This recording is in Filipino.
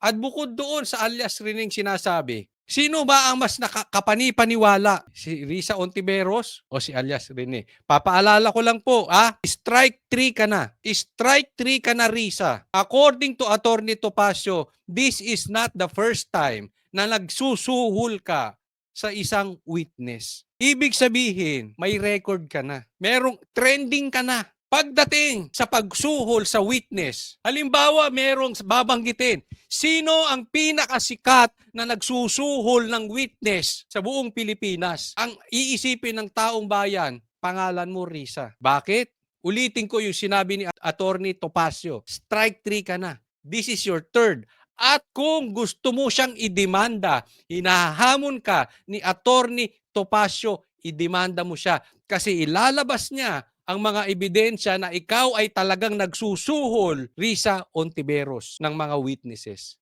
At bukod doon sa alias Reneng sinasabi, sino ba ang mas nakakapani-paniwala? Si Risa Ontiveros o si alias Rene? Papaalala ko lang po, strike 3 ka na. Strike 3 ka na, Risa. According to Attorney Topacio, this is not the first time na nagsusuhol ka sa isang witness. Ibig sabihin, may record ka na. Merong trending ka na. Pagdating sa pagsuhol sa witness, halimbawa merong babanggitin, sino ang pinakasikat na nagsusuhol ng witness sa buong Pilipinas? Ang iisipin ng taong bayan, pangalan mo, Risa. Bakit? Ulitin ko yung sinabi ni Attorney Topacio, strike 3 ka na. This is your third. At kung gusto mo siyang idemanda, hinahamon ka ni Attorney Topacio, idemanda mo siya kasi ilalabas niya ang mga ebidensya na ikaw ay talagang nagsusuhol, Risa Ontiveros, ng mga witnesses.